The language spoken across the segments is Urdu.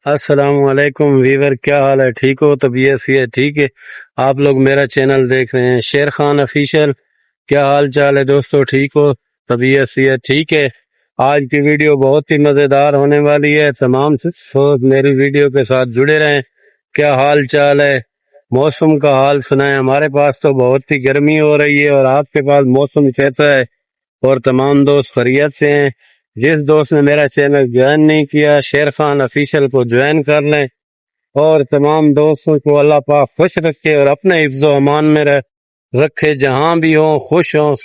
السلام علیکم ویور، کیا حال ہے؟ ٹھیک ہو؟ طبیعت سی ہے؟ ٹھیک ہے؟ آپ لوگ میرا چینل دیکھ رہے ہیں شیر خان آفیشیل، کیا حال چال ہے دوستو؟ ٹھیک ہو؟ طبیعت سی ہے؟ ٹھیک ہے؟ آج کی ویڈیو بہت ہی مزیدار ہونے والی ہے، تمام میری ویڈیو کے ساتھ جڑے رہیں۔ کیا حال چال ہے؟ موسم کا حال سنائیں۔ ہمارے پاس تو بہت ہی گرمی ہو رہی ہے، اور آپ کے پاس موسم کیسا ہے؟ اور تمام دوست خیریت سے ہیں؟ جس دوست نے میرا چینل جوائن نہیں کیا، شیر خان آفیشیل کو جوائن کر لیں، اور تمام دوستوں کو اللہ پاک خوش رکھے اور اپنے حفظ و امان میں رکھے، جہاں بھی ہوں خوش ہوں۔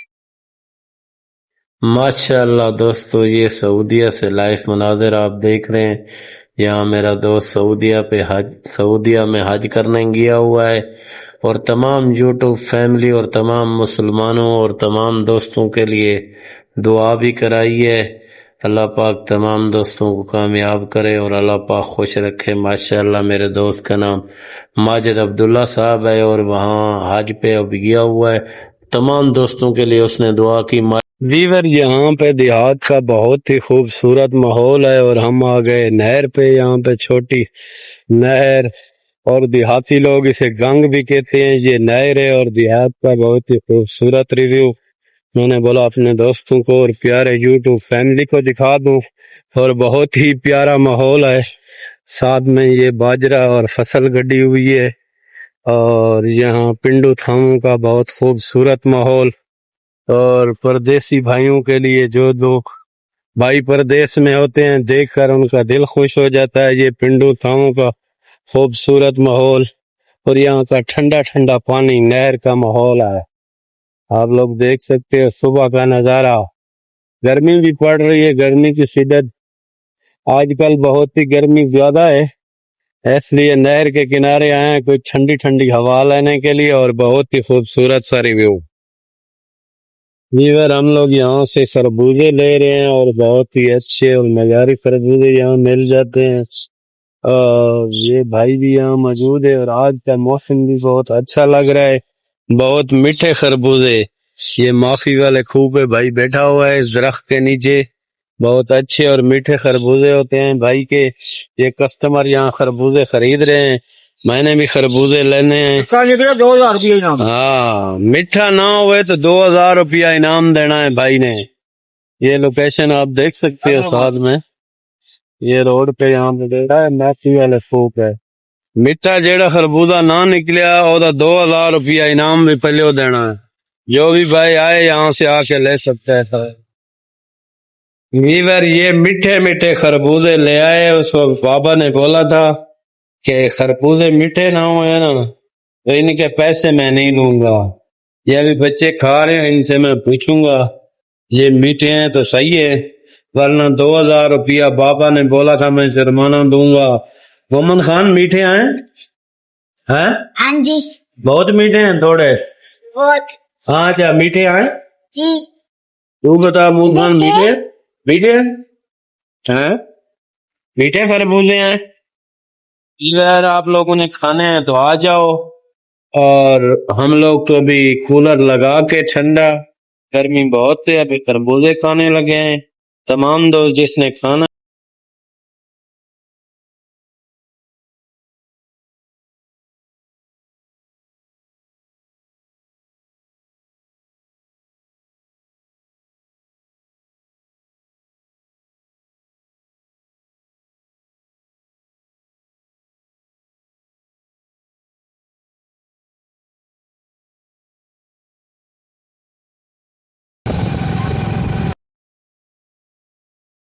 ماشاءاللہ دوستو، یہ سعودیہ سے لائف مناظر آپ دیکھ رہے ہیں۔ یہاں میرا دوست سعودیہ میں حج کرنے گیا ہوا ہے، اور تمام یوٹیوب فیملی اور تمام مسلمانوں اور تمام دوستوں کے لیے دعا بھی کرائی ہے۔ اللہ پاک تمام دوستوں کو کامیاب کرے اور اللہ پاک خوش رکھے۔ ماشاءاللہ میرے دوست کا نام ماجد عبداللہ صاحب ہے، اور وہاں حج پہ اب گیا ہوا ہے۔ تمام دوستوں کے لیے اس نے دعا کی۔ ویور، یہاں پہ دیہات کا بہت ہی خوبصورت ماحول ہے، اور ہم آ گئے نہر پہ۔ یہاں پہ چھوٹی نہر، اور دیہاتی لوگ اسے گنگ بھی کہتے ہیں۔ یہ نہر ہے اور دیہات کا بہت ہی خوبصورت ریویو میں نے بولا اپنے دوستوں کو اور پیارے یوٹیوب فیملی کو دکھا دوں، اور بہت ہی پیارا ماحول ہے۔ ساتھ میں یہ باجرہ اور فصل گڈی ہوئی ہے، اور یہاں پنڈو تھاموں کا بہت خوبصورت ماحول۔ اور پردیسی بھائیوں کے لیے، جو لوگ بھائی پردیس میں ہوتے ہیں، دیکھ کر ان کا دل خوش ہو جاتا ہے۔ یہ پنڈو تھاموں کا خوبصورت ماحول، اور یہاں کا ٹھنڈا ٹھنڈا پانی، نہر کا ماحول ہے۔ آپ لوگ دیکھ سکتے ہیں صبح کا نظارہ۔ گرمی بھی پڑ رہی ہے، گرمی کی شدت آج کل بہت ہی گرمی زیادہ ہے، اس لیے نہر کے کنارے آئے ہیں کوئی ٹھنڈی ٹھنڈی ہوا لینے کے لیے، اور بہت ہی خوبصورت سا ریویو۔ ویور، ہم لوگ یہاں سے خربوزے لے رہے ہیں، اور بہت ہی اچھے اور معیاری خربوزے یہاں مل جاتے ہیں۔ اور یہ بھائی بھی یہاں موجود ہے، اور آج کا موسم بھی بہت اچھا لگ رہا ہے۔ بہت میٹھے خربوزے، یہ معافی والے خوہ پہ بھائی بیٹھا ہوا ہے اس درخت کے نیچے۔ بہت اچھے اور میٹھے خربوزے ہوتے ہیں بھائی کے۔ یہ کسٹمر یہاں خربوزے خرید رہے ہیں، میں نے بھی خربوزے لینے ہیں۔ 2000 روپیہ انعام۔ ہاں، میٹھا نہ ہوئے تو 2000 روپیہ انعام دینا ہے بھائی نے۔ یہ لوکیشن آپ دیکھ سکتے ہو ساتھ میں، یہ روڈ پہ یہاں پہ دیکھا ہے معافی والے خوہ پہ۔ میٹھا جیڑا خربوزہ نہ نکلیا وہ 2000 روپیہ انعام بھی پہلے دینا ہے۔ جو بھی بھائی آئے یہاں سے آ کے لے سکتا ہے۔ ویور، یہ میٹھے میٹھے خربوزے لے آئے۔ اس وقت بابا نے بولا تھا کہ خربوزے میٹھے نہ ہوئے نا تو ان کے پیسے میں نہیں لوں گا۔ یہ ابھی بچے کھا رہے ہیں، ان سے میں پوچھوں گا یہ میٹھے ہیں تو صحیح ہے، ورنہ 2000 روپیہ بابا نے بولا تھا میں جرمانہ دوں گا۔ مومن خان، میٹھے ہیں؟ ہاں جی بہت میٹھے ہیں؟ تھوڑے بہت ہاں، کیا میٹھے ہیں؟ جی۔ تو بتا مومن خان، میٹھے میٹھے ہیں؟ میٹھے خربوزے ہیں؟ اگر آپ لوگوں نے کھانے ہیں تو آ جاؤ، اور ہم لوگ تو ابھی کولر لگا کے ٹھنڈا، گرمی بہت ہے، ابھی خربوزے کھانے لگے ہیں۔ تمام دوست جس نے کھانا